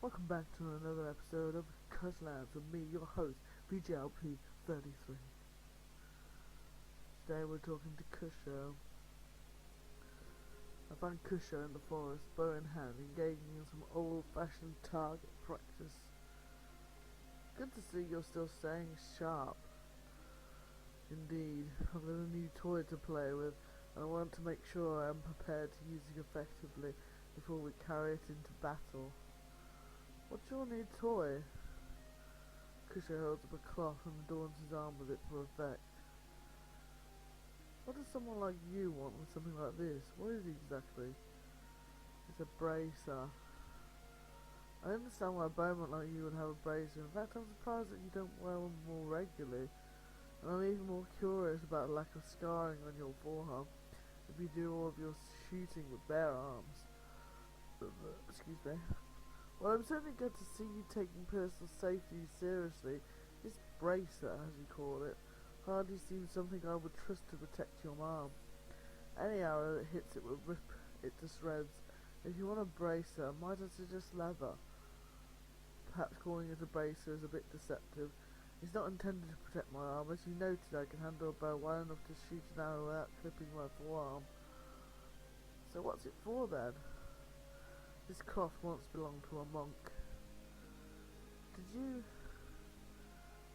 Welcome back to another episode of Cusslands with me, your host, VGLP33. Today we're talking to Cusho. I find Cusho in the forest, bow in hand, engaging in some old-fashioned target practice. Good to see you're still staying sharp. Indeed, I've got a new toy to play with, and I want to make sure I am prepared to use it effectively before we carry it into battle. What's your new toy? Cusho holds up a cloth and adorns his arm with it for effect. What does someone like you want with something like this? What is it exactly? It's a bracer. I understand why a bowman like you would have a bracer. In fact, I'm surprised that you don't wear one more regularly. And I'm even more curious about the lack of scarring on your forearm if you do all of your shooting with bare arms. Excuse me. Well, I'm certainly glad to see you taking personal safety seriously. This bracer, as you call it, hardly seems something I would trust to protect your arm. Any arrow that hits it will rip it to shreds. If you want a bracer, might I suggest leather? Perhaps calling it a bracer is a bit deceptive. It's not intended to protect my arm. As you noted, I can handle a bow well enough to shoot an arrow without clipping my forearm. So what's it for then? This cloth once belonged to a monk. Did you?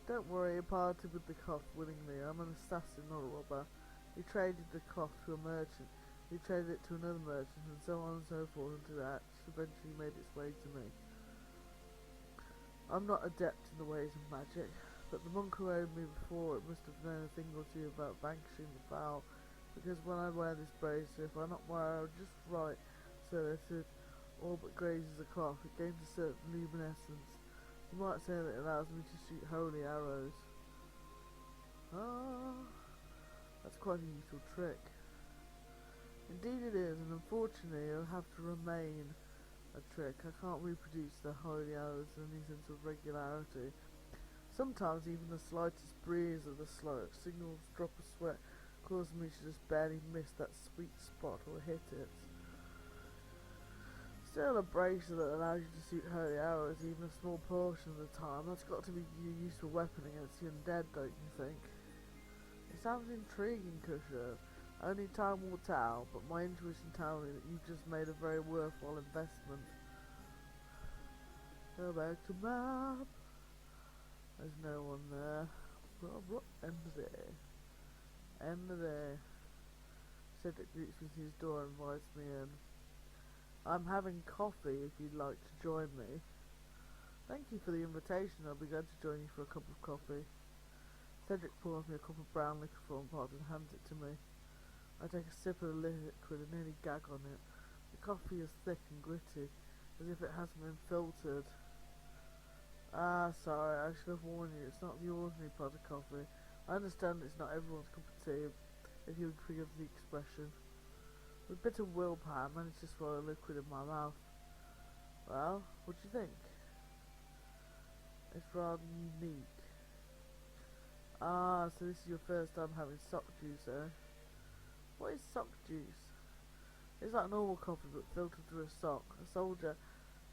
Don't worry, I parted with the cloth willingly. I'm an assassin, not a robber. He traded the cloth to a merchant. He traded it to another merchant, and so on and so forth until it eventually made its way to me. I'm not adept in the ways of magic, but the monk who owned me before it must have known a thing or two about vanquishing the foul, because when I wear this bracer, if I knock my arrow just right so that it all but grazes the cloth, it gains a certain luminescence. You might say that it allows me to shoot holy arrows. Ah, that's quite a useful trick. Indeed it is, and unfortunately it'll have to remain a trick. I can't reproduce the holy arrows in any sense of regularity. Sometimes even the slightest breeze of the slope signals a drop of sweat causes me to just barely miss that sweet spot or hit it. Still, a bracer that allows you to shoot holy arrows even a small portion of the time, that's got to be a useful weapon against the undead, don't you think? It sounds intriguing, Cusho. Only time will tell, but my intuition tells me that you've just made a very worthwhile investment. Go back to map. There's no one there. End of day. End of day. Cedric greets me through his door and invites me in. I'm having coffee if you'd like to join me. Thank you for the invitation. I'll be glad to join you for a cup of coffee. Cedric pours me a cup of brown liquor from a pot and hands it to me. I take a sip of the liquid and nearly gag on it. The coffee is thick and gritty, as if it hasn't been filtered. Ah, sorry, I should have warned you. It's not the ordinary pot of coffee. I understand it's not everyone's cup of tea, if you would forgive the expression. With a bit of willpower, I managed to swallow liquid in my mouth. Well, what do you think? It's rather unique. Ah, so this is your first time having sock juice, eh? What is sock juice? It's like normal coffee but filtered through a sock. A soldier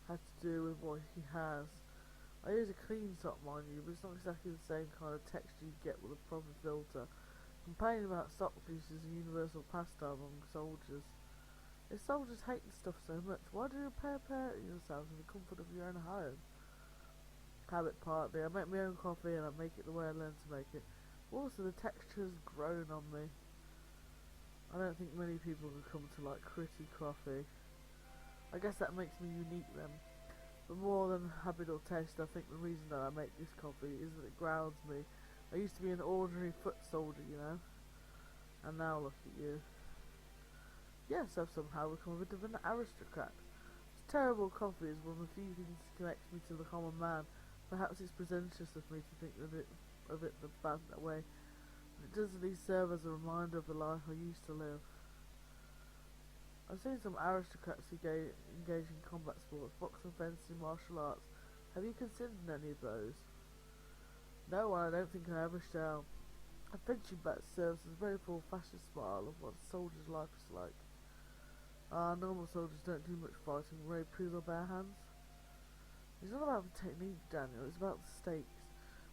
had to do with what he has. I use a clean sock, mind you, but it's not exactly the same kind of texture you get with a proper filter. Complaining about sock juice is a universal pastime among soldiers. If soldiers hate the stuff so much, why do you prepare it yourselves in the comfort of your own home? Habit partly. I make my own coffee and I make it the way I learned to make it. Also, the texture has grown on me. I don't think many people can come to like gritty coffee. I guess that makes me unique then. But more than habit or taste, I think the reason that I make this coffee is that it grounds me. I used to be an ordinary foot soldier, you know. And now look at you. Yes, I've somehow become a bit of an aristocrat. This terrible coffee is one of the few things that connects me to the common man. Perhaps it's presumptuous of me to think of it that way. But it does at least serve as a reminder of the life I used to live. I've seen some aristocrats who engage in combat sports, boxing, fencing, martial arts. Have you considered any of those? No, I don't think I ever shall. A friendship bat serves as a very full-fashioned smile of what a soldier's life is like. Normal soldiers don't do much fighting, very prove their bare hands. It's not about the technique, Daniel, it's about the stakes.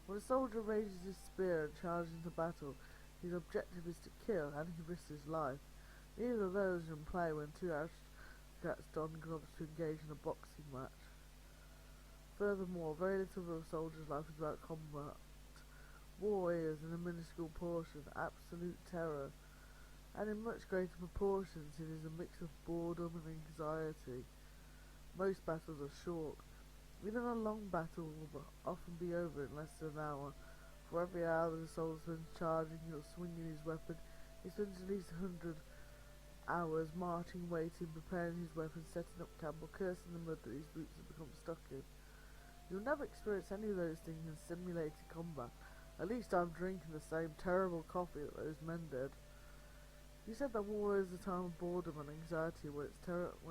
When a soldier raises his spear and charges into battle, his objective is to kill, and he risks his life. Neither of those are in play when two aristocrats don gloves to engage in a boxing match. Furthermore, very little of a soldier's life is about combat. War is, in a minuscule portion, absolute terror, and in much greater proportions it is a mix of boredom and anxiety. Most battles are short. Even a long battle will often be over in less than an hour. For every hour that a soldier spends charging or swinging his weapon, he spends at least 100 hours marching, waiting, preparing his weapon, setting up camp, or cursing the mud that his boots have become stuck in. You'll never experience any of those things in simulated combat. At least I'm drinking the same terrible coffee that those men did. You said that war is a time of boredom and anxiety when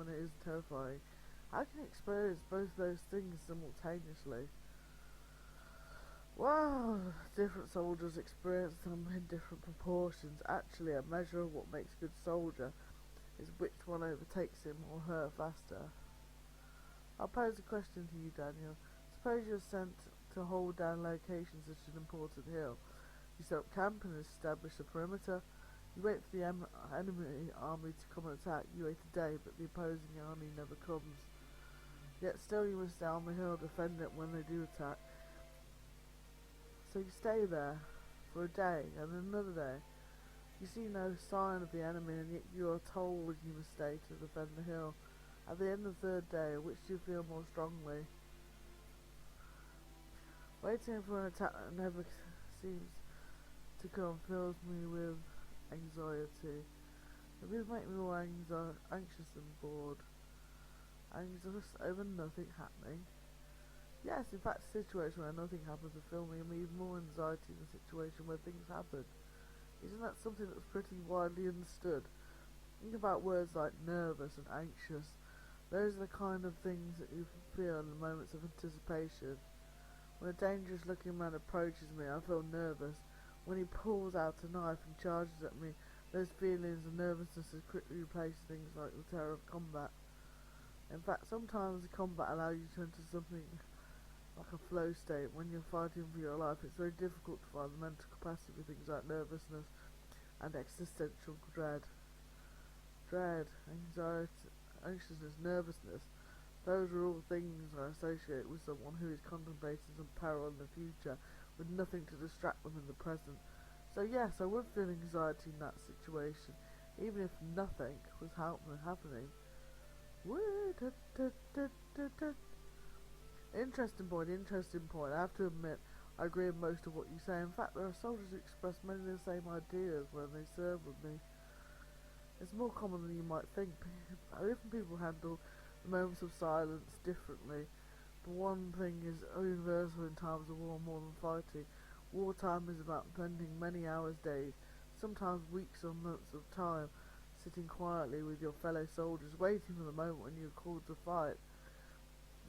it is terrifying. How can you experience both those things simultaneously? Well, different soldiers experience them in different proportions. Actually, a measure of what makes a good soldier is which one overtakes him or her faster. I'll pose a question to you, Daniel. Suppose you're sent to hold down locations such as an important hill. You set up camp and establish a perimeter. You wait for the enemy army to come and attack. You wait a day, but the opposing army never comes. Yet still you must stay on the hill, defend it when they do attack. So you stay there for a day and another day. You see no sign of the enemy, and yet you are told you must stay to defend the hill. At the end of the third day, which do you feel more strongly? Waiting for an attack that never seems to come fills me with anxiety. It will make me more anxious than bored. Anxious over nothing happening. Yes, in fact, a situation where nothing happens will fill me with more anxiety than a situation where things happen. Isn't that something that's pretty widely understood? Think about words like nervous and anxious. Those are the kind of things that you feel in the moments of anticipation. When a dangerous looking man approaches me, I feel nervous. When he pulls out a knife and charges at me, those feelings of nervousness have quickly replaced things like the terror of combat. In fact, sometimes the combat allows you to enter something like a flow state. When you're fighting for your life, it's very difficult to find the mental capacity for things like nervousness and existential dread. Dread, anxiety, anxiousness, nervousness, those are all things I associate with someone who is contemplating some peril in the future with nothing to distract them in the present. So yes, I would feel anxiety in that situation, even if nothing was happening. Interesting point. I have to admit, I agree with most of what you say. In fact, there are soldiers who express many of the same ideas when they serve with me. It's more common than you might think. Different people handle the moments of silence differently. But one thing is universal in times of war more than fighting. Wartime is about spending many hours, days, sometimes weeks or months of time, sitting quietly with your fellow soldiers, waiting for the moment when you're called to fight.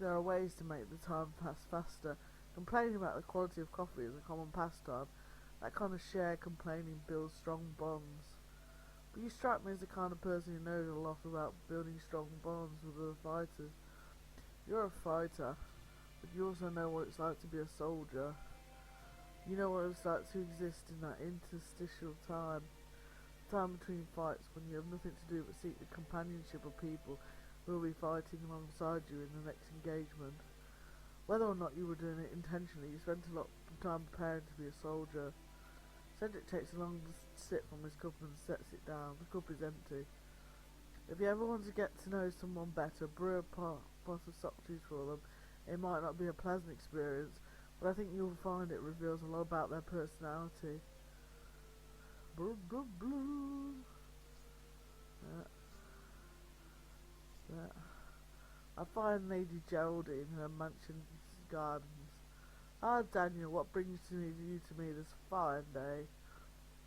There are ways to make the time pass faster. Complaining about the quality of coffee is a common pastime. That kind of shared complaining builds strong bonds. But you strike me as the kind of person who knows a lot about building strong bonds with other fighters. You're a fighter, but you also know what it's like to be a soldier. You know what it's like to exist in that interstitial time between fights, when you have nothing to do but seek the companionship of people who will be fighting alongside you in the next engagement. Whether or not you were doing it intentionally, you spent a lot of time preparing to be a soldier. Cedric takes a long sip from his cup and sets it down. The cup is empty. If you ever want to get to know someone better, brew a pot of sock juice for them. It might not be a pleasant experience, but I think you'll find it reveals a lot about their personality. I find Lady Geraldine in her mansion gardens. Ah, Daniel, what brings you to me this fine day?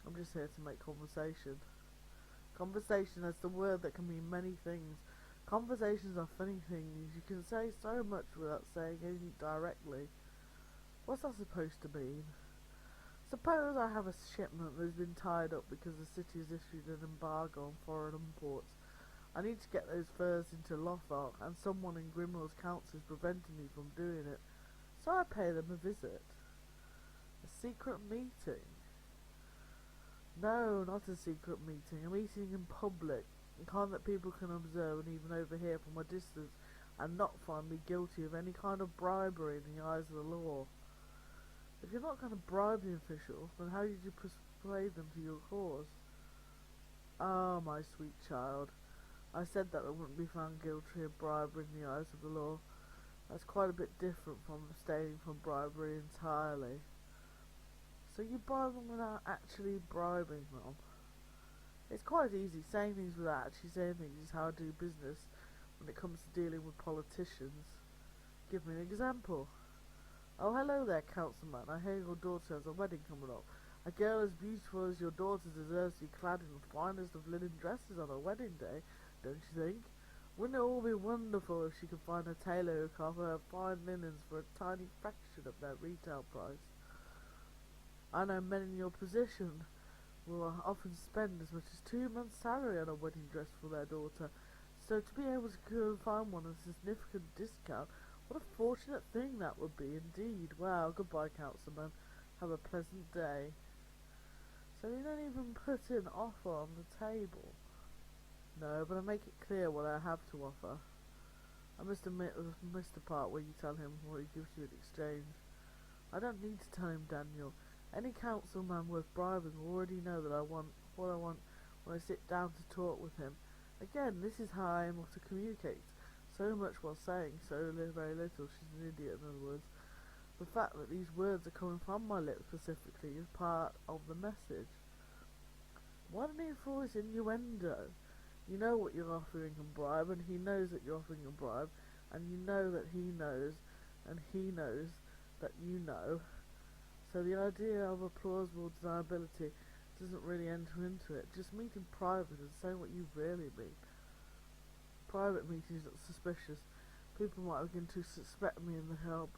I'm just here to make conversation. Conversation is the word that can mean many things. Conversations are funny things. You can say so much without saying anything directly. What's that supposed to mean? Suppose I have a shipment that has been tied up because the city has issued an embargo on foreign imports. I need to get those furs into Lothar, and someone in Grimrill's council is preventing me from doing it. So I pay them a visit. A secret meeting? No, not a secret meeting. A meeting in public, the kind that people can observe and even overhear from a distance, and not find me guilty of any kind of bribery in the eyes of the law. If you're not going to bribe the officials, then how did you persuade them to your cause? Ah, my sweet child, I said that I wouldn't be found guilty of bribery in the eyes of the law. That's quite a bit different from abstaining from bribery entirely. So you bribe them without actually bribing them. It's quite easy. Saying things without actually saying things is how I do business when it comes to dealing with politicians. Give me an example. Oh, hello there, councilman. I hear your daughter has a wedding coming up. A girl as beautiful as your daughter deserves to be clad in the finest of linen dresses on her wedding day, don't you think? Wouldn't it all be wonderful if she could find a tailor who could offer her fine linens for a tiny fraction of their retail price? I know men in your position will often spend as much as 2 months' salary on a wedding dress for their daughter, so to be able to find one at a significant discount, what a fortunate thing that would be indeed. Well, goodbye, councilman. Have a pleasant day. So you don't even put an offer on the table? No, but I make it clear what I have to offer. I must admit the part where you tell him what he gives you in exchange. I don't need to tell him, Daniel. Any councilman worth bribing will already know that I want what I want when I sit down to talk with him. Again, this is how I am able to communicate so much while saying so very little. She's an idiot, in other words. The fact that these words are coming from my lips specifically is part of the message. What a meaningful innuendo. You know what you're offering a bribe, and he knows that you're offering a bribe, and you know that he knows, and he knows that you know. So the idea of a plausible deniability doesn't really enter into it. Just meet in private and say what you really mean. Private meetings look suspicious. People might begin to suspect me in the help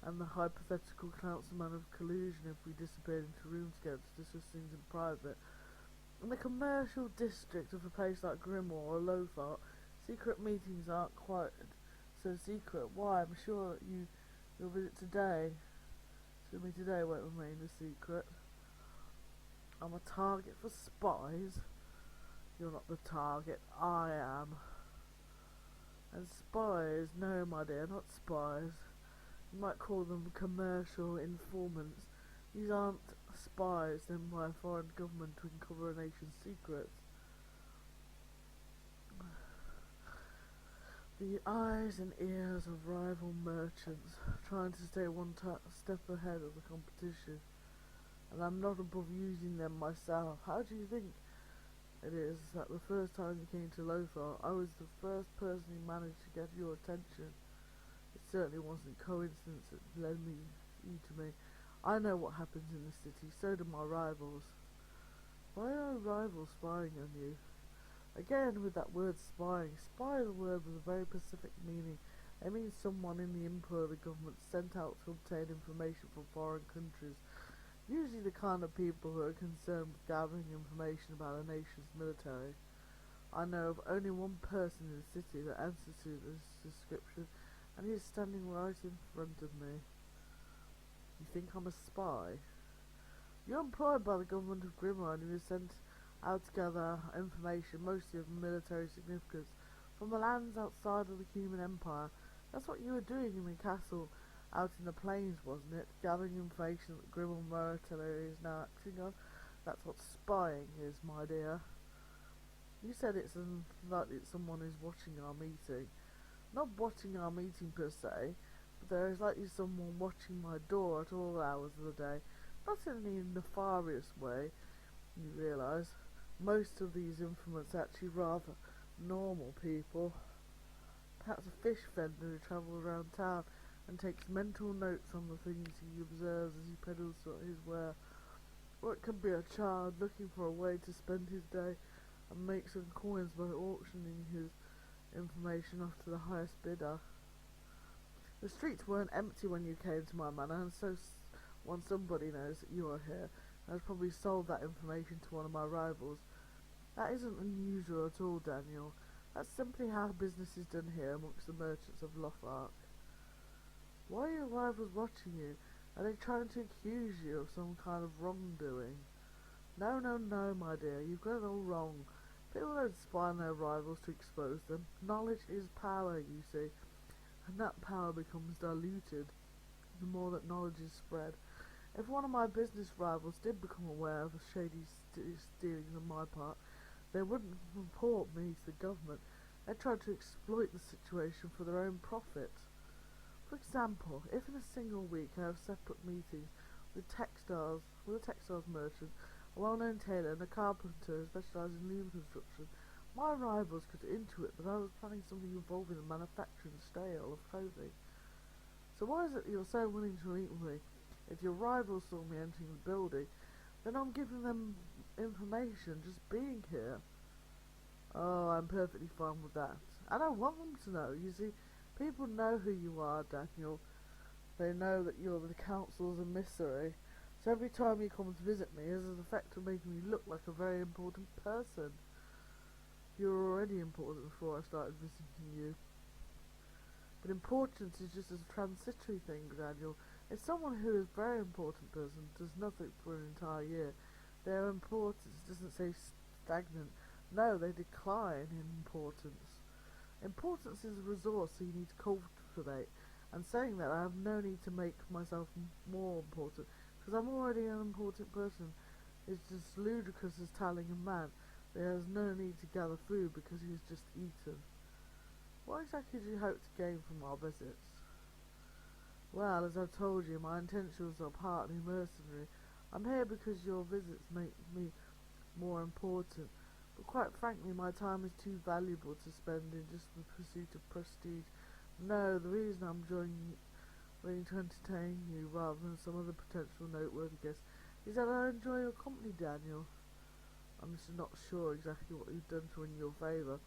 and the hypothetical councilman of collusion if we disappeared into rooms together to discuss things in private. In the commercial district of a place like Grimmauld or Lothar, secret meetings aren't quite so secret. Why? I'm sure that your visit today to me today won't remain a secret. I'm a target for spies. You're not the target, I am. And spies, no my dear, not spies. You might call them commercial informants. These aren't spies sent by a foreign government to uncover a nation's secrets. The eyes and ears of rival merchants, trying to stay one step ahead of the competition. And I'm not above using them myself. How do you think it is that the first time you came to Lothar, I was the first person who managed to get your attention? It certainly wasn't coincidence that led you to me. I know what happens in the city, so do my rivals. Why are rivals spying on you? Again, with that word spying. Spy is a word with a very specific meaning. It means someone in the employ of the government sent out to obtain information from foreign countries. Usually the kind of people who are concerned with gathering information about a nation's military. I know of only one person in the city that answers to this description, and he is standing right in front of me. You think I'm a spy? You're employed by the government of Grimmauld, and you're sent out to gather information, mostly of military significance, from the lands outside of the human empire. That's what you were doing in the castle out in the plains, wasn't it? Gathering information that Grimmauld military is now acting on. That's what spying is, my dear. You said it's unlikely that someone is watching our meeting. Not watching our meeting per se, but there is likely someone watching my door at all hours of the day. Not in any nefarious way, you realise. Most of these informants are actually rather normal people. Perhaps a fish vendor who travels around town and takes mental notes on the things he observes as he peddles his ware. Or it could be a child looking for a way to spend his day and make some coins by auctioning his information off to the highest bidder. The streets weren't empty when you came to my manor, and so once somebody knows that you are here, has probably sold that information to one of my rivals. That isn't unusual at all, Daniel. That's simply how business is done here amongst the merchants of Lothar. Why are your rivals watching you? Are they trying to accuse you of some kind of wrongdoing? No, no, no, my dear, you've got it all wrong. People don't spy on their rivals to expose them. Knowledge is power, you see, and that power becomes diluted the more that knowledge is spread. If one of my business rivals did become aware of a shady stealings on my part, they wouldn't report me to the government. They try to exploit the situation for their own profit. For example, if in a single week I have separate meetings with a textiles merchant, a well-known tailor, and a carpenter specialising in loom construction, my rivals could intuit that I was planning something involving the manufacturing sale of clothing. So why is it that you're so willing to meet with me? If your rivals saw me entering the building, then I'm giving them information just being here. Oh, I'm perfectly fine with that. I don't want them to know. You see, people know who you are, Daniel. They know that you're the council's emissary. So every time you come to visit me, it has an effect of making me look like a very important person. You were already important before I started visiting you. But importance is just a transitory thing, Daniel. If someone who is a very important person does nothing for an entire year, their importance doesn't say stagnant. No, they decline in importance. Importance is a resource so you need to cultivate. And saying that, I have no need to make myself more important, because I'm already an important person. It's just ludicrous as telling a man that he has no need to gather food because he has just eaten. What exactly do you hope to gain from our visits? Well, as I've told you, my intentions are partly mercenary. I'm here because your visits make me more important, but quite frankly, my time is too valuable to spend in just the pursuit of prestige. No, the reason I'm joining to entertain you rather than some other potential noteworthy guest is that I enjoy your company, Daniel. I'm just not sure exactly what you've done to win your favour.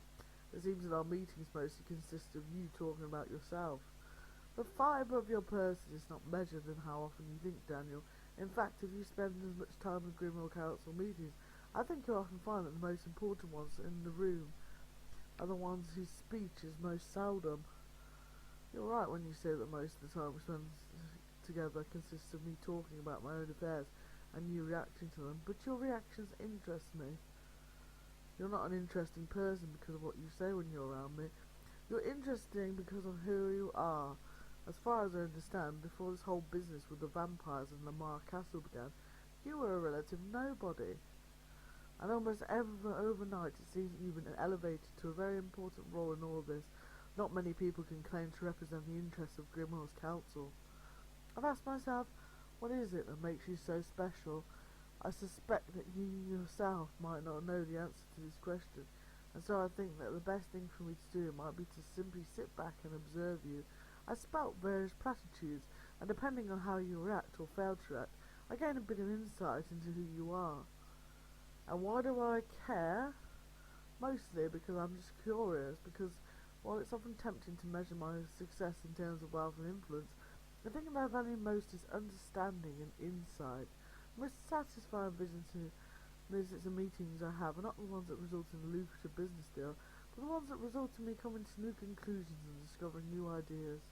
It seems that our meetings mostly consist of you talking about yourself. The fibre of your person is not measured in how often you think, Daniel. In fact, if you spend as much time with Grimmauld Council meetings, I think you'll often find that the most important ones in the room are the ones whose speech is most seldom. You're right when you say that most of the time we spend together consists of me talking about my own affairs and you reacting to them, but your reactions interest me. You're not an interesting person because of what you say when you're around me. You're interesting because of who you are. As far as I understand, before this whole business with the vampires and Lamar Castle began, you were a relative nobody. And almost overnight it seems that you've been elevated to a very important role in all this. Not many people can claim to represent the interests of Grimmauld Council. I've asked myself, what is it that makes you so special? I suspect that you yourself might not know the answer to this question, and so I think that the best thing for me to do might be to simply sit back and observe you. I spout various platitudes, and depending on how you react or fail to react, I gain a bit of insight into who you are. And why do I care? Mostly because I'm just curious, because while it's often tempting to measure my success in terms of wealth and influence, the thing that I value most is understanding and insight. The most satisfying visits and meetings I have are not the ones that result in a lucrative business deal, but the ones that result in me coming to new conclusions and discovering new ideas.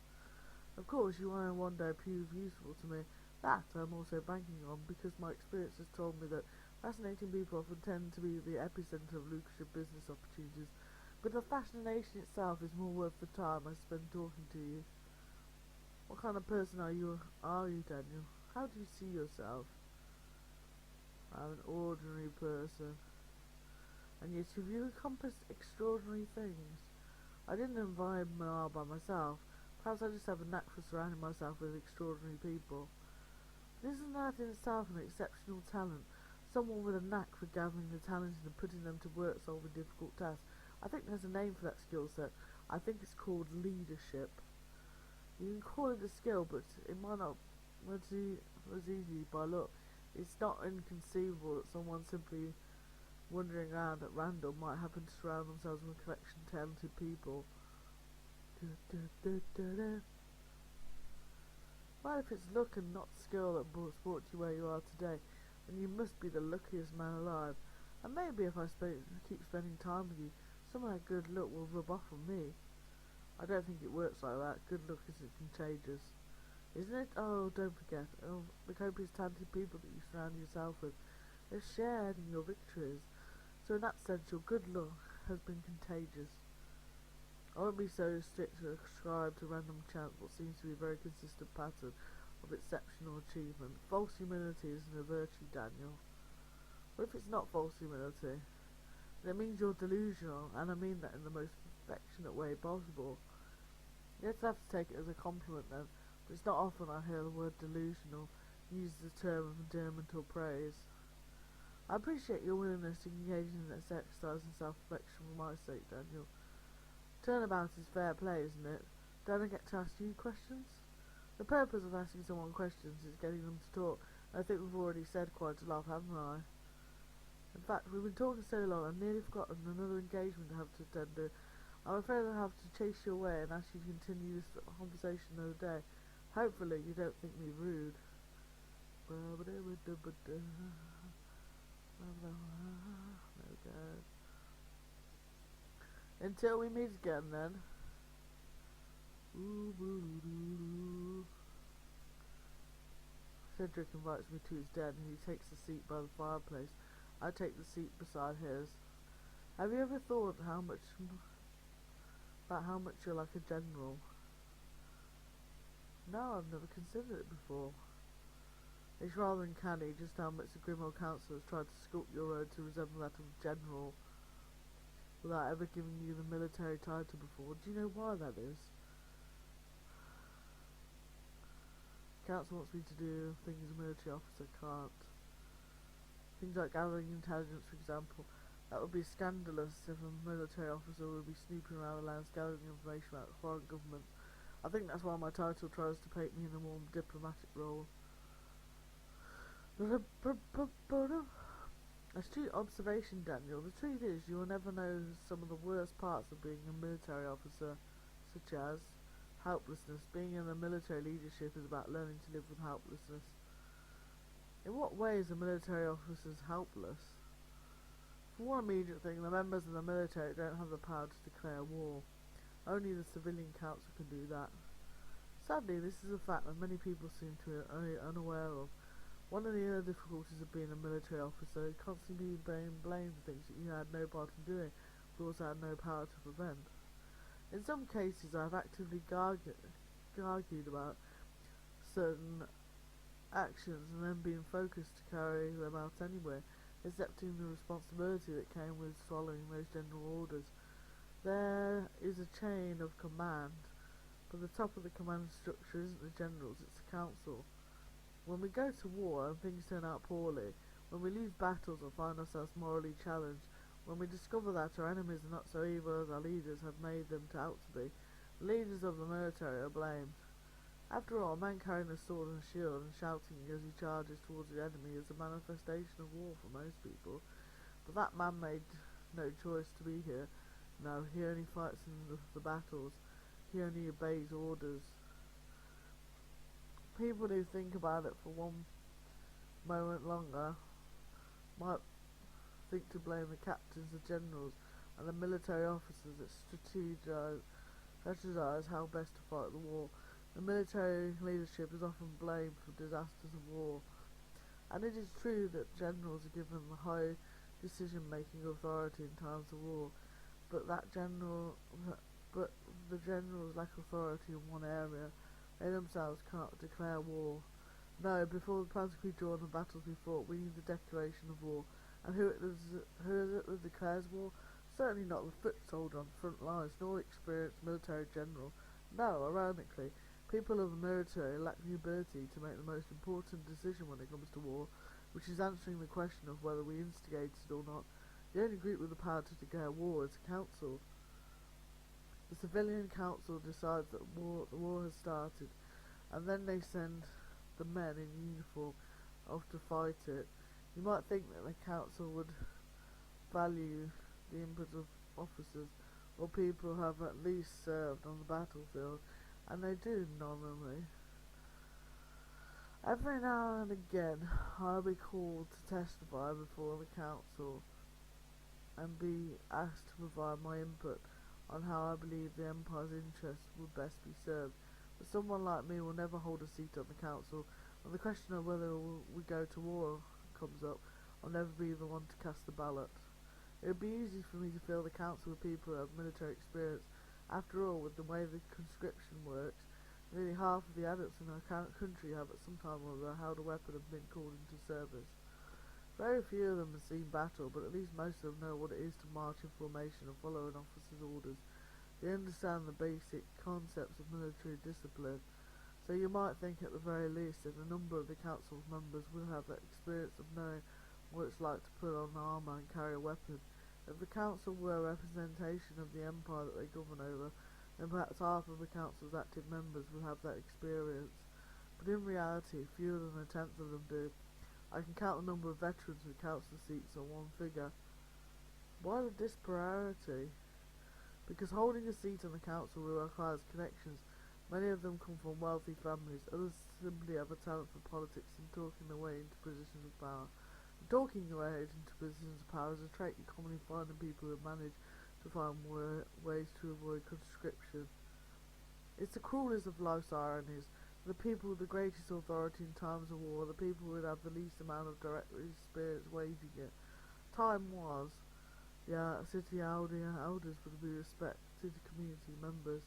Of course, you will one day prove useful to me. That I'm also banking on, because my experience has told me that fascinating people often tend to be the epicenter of lucrative business opportunities, but the fascination itself is more worth the time I spend talking to you. What kind of person are you, Daniel? How do you see yourself? I'm an ordinary person, and yet you've accomplished extraordinary things. I didn't invite Mar by myself. Perhaps I just have a knack for surrounding myself with extraordinary people. Isn't that in itself an exceptional talent? Someone with a knack for gathering the talented and putting them to work solving difficult tasks. I think there's a name for that skill set. I think it's called leadership. You can call it a skill, but it might not be as easy by look. It's not inconceivable that someone simply wandering around at random might happen to surround themselves with a collection of talented people. Well, if it's luck and not skill that brought you where you are today, then you must be the luckiest man alive. And maybe if I keep spending time with you, some of that good luck will rub off on me. I don't think it works like that. Good luck isn't contagious. Isn't it? Oh, don't forget. Oh, the copious talented people that you surround yourself with are shared in your victories. So in that sense, your good luck has been contagious. I won't be so strict to ascribe to random chance what seems to be a very consistent pattern of exceptional achievement. False humility isn't a virtue, Daniel. What if it's not false humility? Then it means you're delusional, and I mean that in the most affectionate way possible. You'd have to take it as a compliment then, but it's not often I hear the word delusional used as a term of endearment or praise. I appreciate your willingness to engage in this exercise in self-reflection for my sake, Daniel. Turnabout is fair play, isn't it? Don't I get to ask you questions? The purpose of asking someone questions is getting them to talk. I think we've already said quite a lot, haven't I? In fact, we've been talking so long, I've nearly forgotten another engagement I have to attend to. I'm afraid I'll have to chase you away and ask you to continue this conversation another day. Hopefully you don't think me rude. There we go. Until we meet again then. Cedric invites me to his den and he takes a seat by the fireplace. I take the seat beside his. Have you ever thought about how much you're like a general? No, I've never considered it before. It's rather uncanny just how much the Grimmauld Council has tried to sculpt your road to resemble that of general, without ever giving you the military title before. Do you know why that is? The council wants me to do things a military officer can't. Things like gathering intelligence, for example. That would be scandalous if a military officer would be snooping around the lands gathering information about the foreign government. I think that's why my title tries to paint me in a more diplomatic role. Astute observation, Daniel. The truth is, you will never know some of the worst parts of being a military officer, such as helplessness. Being in the military leadership is about learning to live with helplessness. In what way is a military officer helpless? For one immediate thing, the members of the military don't have the power to declare war. Only the civilian council can do that. Sadly, this is a fact that many people seem to be unaware of. One of the other difficulties of being a military officer is constantly being blamed for things that you had no part in doing, but also had no power to prevent. In some cases, I have actively argued about certain actions and then being focused to carry them out anyway, accepting the responsibility that came with following those general orders. There is a chain of command, but the top of the command structure isn't the generals, it's the council. When we go to war and things turn out poorly, when we lose battles or find ourselves morally challenged, when we discover that our enemies are not so evil as our leaders have made them out to be, the leaders of the military are blamed. After all, a man carrying a sword and shield and shouting as he charges towards the enemy is a manifestation of war for most people. But that man made no choice to be here. No, he only fights in the battles. He only obeys orders. People who think about it for one moment longer might think to blame the captains, the generals, and the military officers that strategize how best to fight the war. The military leadership is often blamed for disasters of war, and it is true that generals are given the high decision-making authority in times of war, but the generals lack authority in one area. They themselves cannot declare war. No, before the plans can be drawn and battles be fought, we need the declaration of war. And who is it that declares war? Certainly not the foot soldier on the front lines, nor the experienced military general. No, ironically, people of the military lack the ability to make the most important decision when it comes to war, which is answering the question of whether we instigated it or not. The only group with the power to declare war is the council. The civilian council decides that the war has started, and then they send the men in uniform off to fight it. You might think that the council would value the input of officers or people who have at least served on the battlefield, and they do nominally. Every now and again I'll be called to testify before the council. and be asked to provide my input on how I believe the Empire's interests would best be served. But someone like me will never hold a seat on the council. When the question of whether we go to war comes up, I'll never be the one to cast the ballot. It would be easy for me to fill the council with people who have military experience. After all, with the way the conscription works, nearly half of the adults in our country have at some time or other held a weapon and been called into service. Very few of them have seen battle, but at least most of them know what it is to march in formation and follow an officer's orders. They understand the basic concepts of military discipline. So you might think at the very least that a number of the council's members will have that experience of knowing what it's like to put on armour and carry a weapon. If the council were a representation of the empire that they govern over, then perhaps half of the council's active members would have that experience. But in reality, fewer than a tenth of them do. I can count the number of veterans with council seats on one finger. Why the disparity? Because holding a seat on the council requires connections. Many of them come from wealthy families, others simply have a talent for politics and talking their way into positions of power. Talking your way into positions of power is a trait you commonly find in people who manage to find ways to avoid conscription. It's the cruelest of life's ironies. The people with the greatest authority in times of war, the people who would have the least amount of direct experience waging it. Time was, city elders would be respected community members.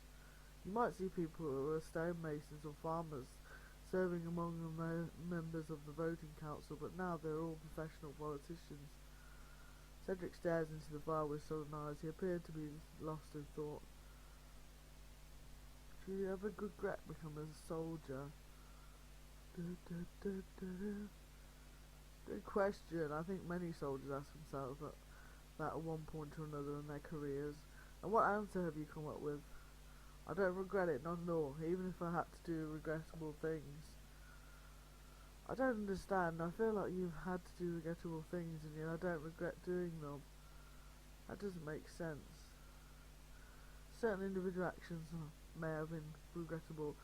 You might see people who are stonemasons or farmers serving among the members of the voting council, but now they're all professional politicians. Cedric stares into the fire with sullen eyes. He appeared to be lost in thought. Do you ever regret becoming a soldier? Good question. I think many soldiers ask themselves that at one point or another in their careers. And what answer have you come up with? I don't regret it, not at all, even if I had to do regrettable things. I don't understand. I feel like you've had to do regrettable things and yet I don't regret doing them. That doesn't make sense. Certain individual actions may have been regrettable,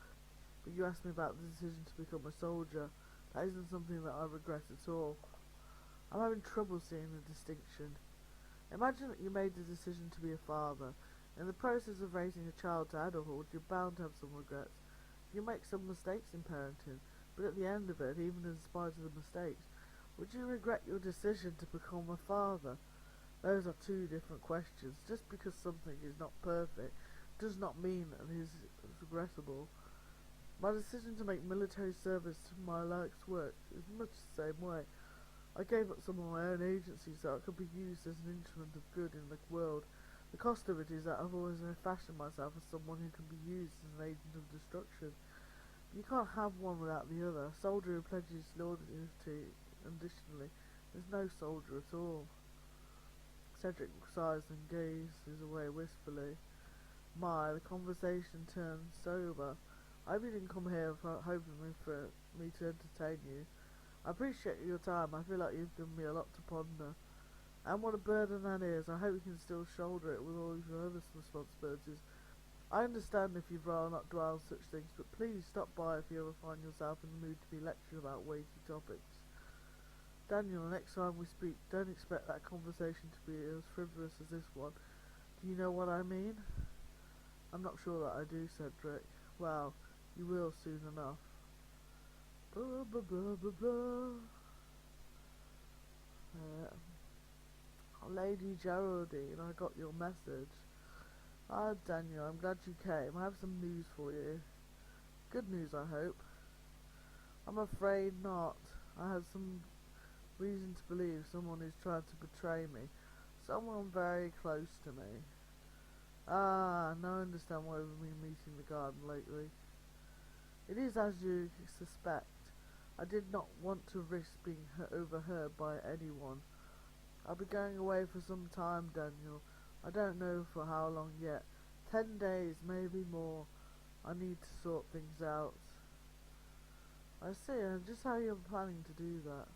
but you asked me about the decision to become a soldier. That isn't something that I regret at all. I'm having trouble seeing the distinction. Imagine that you made the decision to be a father. In the process of raising a child to adulthood, you're bound to have some regrets. You make some mistakes in parenting, but at the end of it, even in spite of the mistakes, would you regret your decision to become a father? Those are two different questions. Just because something is not perfect does not mean that it is regrettable. My decision to make military service to my life's work is much the same way. I gave up some of my own agency so it could be used as an instrument of good in the world. The cost of it is that I've always fashioned myself as someone who can be used as an agent of destruction. You can't have one without the other. A soldier who pledges loyalty unconditionally is no soldier at all. Cedric sighs and gazes away wistfully. The conversation turned sober. I hope you didn't come here hoping for me to entertain you. I appreciate your time. I feel like you've given me a lot to ponder. And what a burden that is. I hope you can still shoulder it with all of your other responsibilities. I understand if you'd rather not dwell on such things, but please stop by if you ever find yourself in the mood to be lectured about weighty topics. Daniel, next time we speak, don't expect that conversation to be as frivolous as this one. Do you know what I mean? I'm not sure that I do, Cedric. Well, you will soon enough. Blah, blah, blah, blah, blah. Lady Geraldine, I got your message. Ah, Daniel, I'm glad you came. I have some news for you. Good news, I hope. I'm afraid not. I have some reason to believe someone is trying to betray me. Someone very close to me. Ah, now I understand why we've been meeting in the garden lately. It is as you suspect. I did not want to risk being overheard by anyone. I'll be going away for some time, Daniel. I don't know for how long yet. 10 days, maybe more. I need to sort things out. I see, and just how you're planning to do that.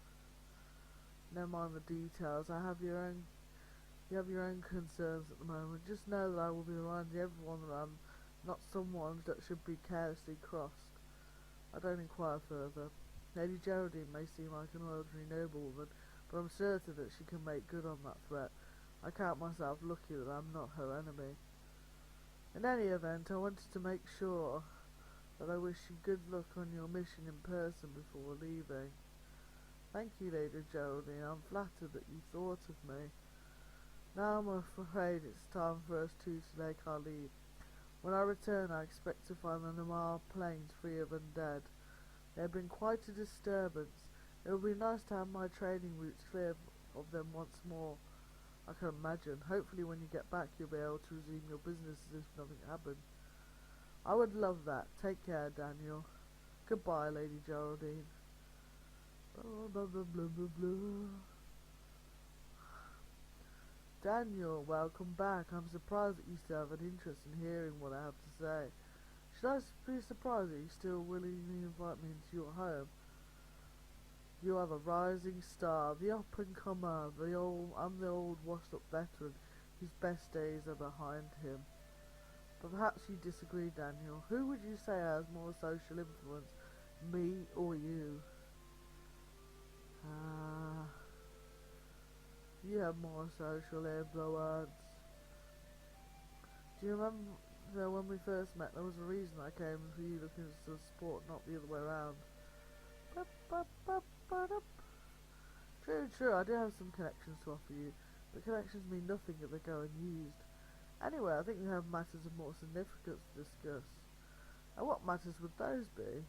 Never mind the details. You have your own concerns at the moment. Just know that I will be reminding everyone that I'm not someone that should be carelessly crossed. I don't inquire further. Lady Geraldine may seem like an ordinary noblewoman, but I'm certain that she can make good on that threat. I count myself lucky that I'm not her enemy. In any event, I wanted to make sure that I wish you good luck on your mission in person before leaving. Thank you, Lady Geraldine. I'm flattered that you thought of me. Now I'm afraid it's time for us two to take our leave. When I return, I expect to find the Namar plains free of undead. There have been quite a disturbance. It will be nice to have my trading routes clear of them once more. I can imagine. Hopefully when you get back you'll be able to resume your business as if nothing happened. I would love that. Take care, Daniel. Goodbye, Lady Geraldine. Blah, blah, blah, blah, blah, blah. Daniel, welcome back. I'm surprised that you still have an interest in hearing what I have to say. Should I be surprised that you still willingly invite me into your home? You are the rising star, the up-and-comer, I'm the old washed-up veteran whose best days are behind him. But perhaps you disagree, Daniel. Who would you say has more social influence, me or you? You have more social influence. Do you remember when we first met? There was a reason I came for you looking for support, not the other way around. True, I do have some connections to offer you, but connections mean nothing if they go unused. Anyway, I think we have matters of more significance to discuss. And what matters would those be?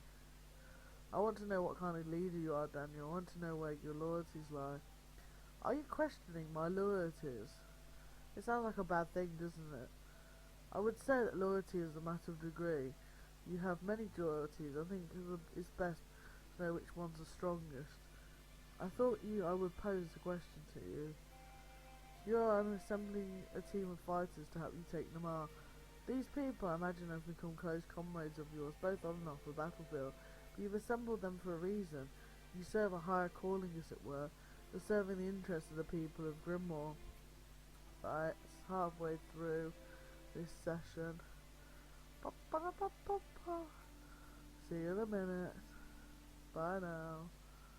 I want to know what kind of leader you are, Daniel. I want to know where your loyalties lie. Are you questioning my loyalties? It sounds like a bad thing, doesn't it? I would say that loyalty is a matter of degree. You have many loyalties. I think it's best to know which ones are strongest. I thought I would pose a question to you. You are assembling a team of fighters to help you take Namar. These people, I imagine, have become close comrades of yours, both on and off the battlefield. But you've assembled them for a reason. You serve a higher calling, as it were. You're serving the interests of the people of Grimmauld. Right, it's halfway through this session. See you in a minute. Bye now.